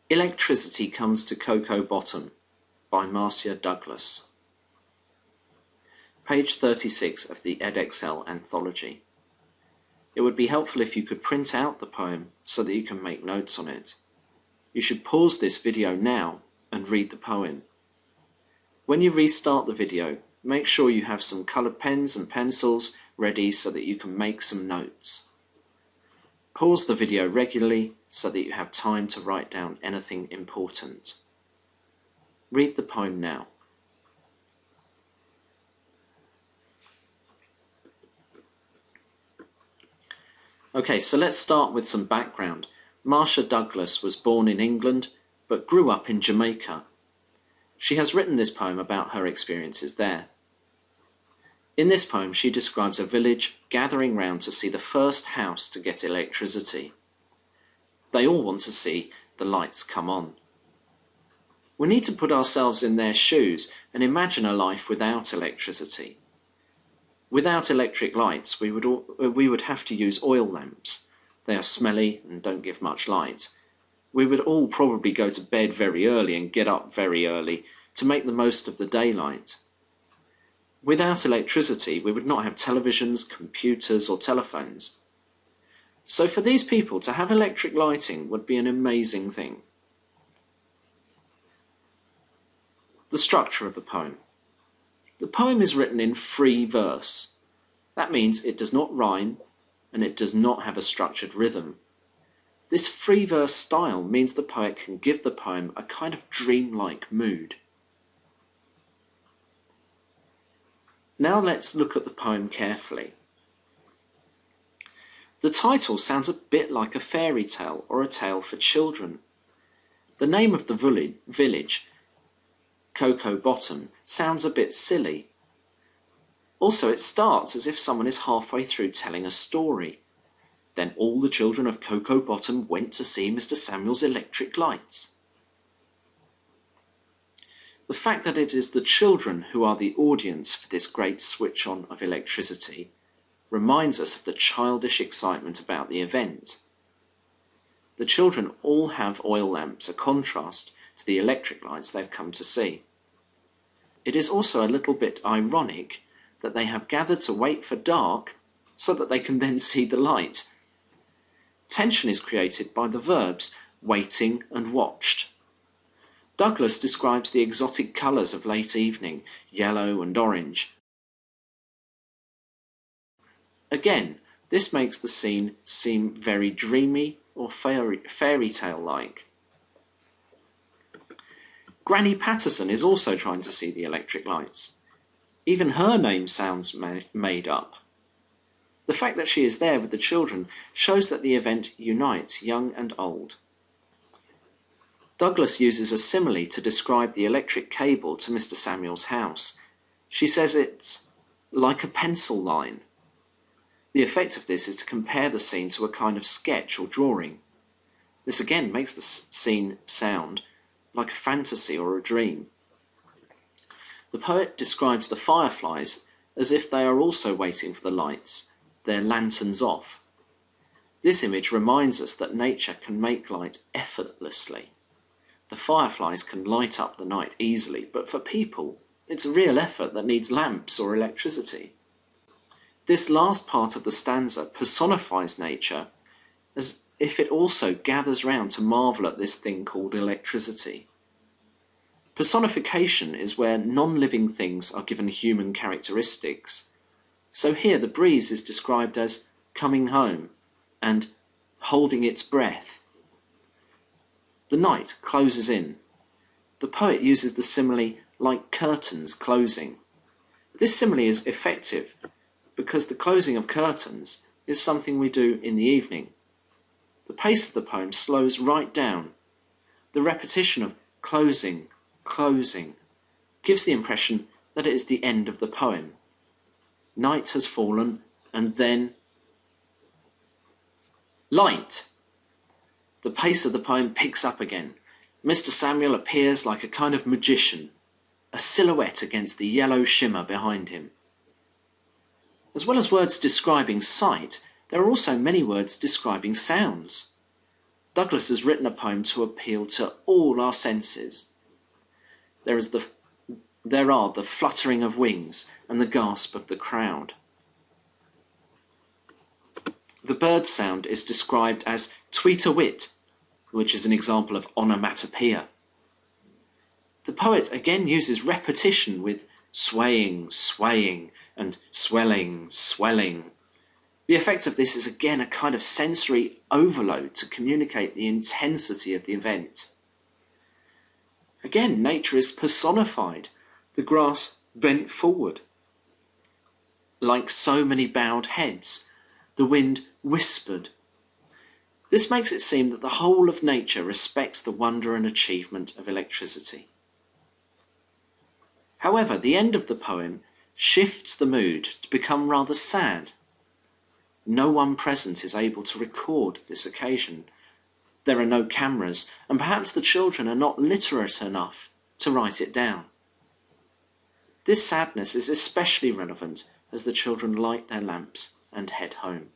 Electricity Comes to Cocoa Bottom by Marcia Douglas. Page 36 of the Edexcel anthology. It would be helpful if you could print out the poem so that you can make notes on it. You should pause this video now and read the poem. When you restart the video, make sure you have some coloured pens and pencils ready so that you can make some notes. Pause the video regularly so that you have time to write down anything important. Read the poem now. Okay, so let's start with some background. Marcia Douglas was born in England but grew up in Jamaica. She has written this poem about her experiences there. In this poem, she describes a village gathering round to see the first house to get electricity. They all want to see the lights come on. We need to put ourselves in their shoes and imagine a life without electricity. Without electric lights, we would have to use oil lamps. They are smelly and don't give much light. We would all probably go to bed very early and get up very early to make the most of the daylight. Without electricity, we would not have televisions, computers, or telephones. So for these people, to have electric lighting would be an amazing thing. The structure of the poem. The poem is written in free verse. That means it does not rhyme and it does not have a structured rhythm. This free verse style means the poet can give the poem a kind of dreamlike mood. Now let's look at the poem carefully. The title sounds a bit like a fairy tale or a tale for children. The name of the village, Cocoa Bottom, sounds a bit silly. Also, it starts as if someone is halfway through telling a story. Then all the children of Cocoa Bottom went to see Mr. Samuel's electric lights. The fact that it is the children who are the audience for this great switch on of electricity reminds us of the childish excitement about the event. The children all have oil lamps, a contrast to the electric lights they've come to see. It is also a little bit ironic that they have gathered to wait for dark so that they can then see the light. Tension is created by the verbs waiting and watched. Douglas describes the exotic colours of late evening, yellow and orange. Again, this makes the scene seem very dreamy or fairy tale-like. Granny Patterson is also trying to see the electric lights. Even her name sounds made up. The fact that she is there with the children shows that the event unites young and old. Douglas uses a simile to describe the electric cable to Mr. Samuel's house. She says it's like a pencil line. The effect of this is to compare the scene to a kind of sketch or drawing. This again makes the scene sound like a fantasy or a dream. The poet describes the fireflies as if they are also waiting for the lights, their lanterns off. This image reminds us that nature can make light effortlessly. The fireflies can light up the night easily, but for people, it's a real effort that needs lamps or electricity. This last part of the stanza personifies nature as if it also gathers round to marvel at this thing called electricity. Personification is where non-living things are given human characteristics. So here the breeze is described as coming home and holding its breath. The night closes in. The poet uses the simile like curtains closing. This simile is effective because the closing of curtains is something we do in the evening. The pace of the poem slows right down. The repetition of closing, closing gives the impression that it is the end of the poem. Night has fallen, and then light. The pace of the poem picks up again. Mr. Samuel appears like a kind of magician, a silhouette against the yellow shimmer behind him. As well as words describing sight, there are also many words describing sounds. Douglas has written a poem to appeal to all our senses. There are the fluttering of wings and the gasp of the crowd. The bird sound is described as tweet-a-wit, which is an example of onomatopoeia. The poet again uses repetition with swaying, swaying, and swelling, swelling. The effect of this is again a kind of sensory overload to communicate the intensity of the event. Again, nature is personified. The grass bent forward. Like so many bowed heads, the wind whispered. This makes it seem that the whole of nature respects the wonder and achievement of electricity. However, the end of the poem shifts the mood to become rather sad. No one present is able to record this occasion. There are no cameras, and perhaps the children are not literate enough to write it down. This sadness is especially relevant as the children light their lamps and head home.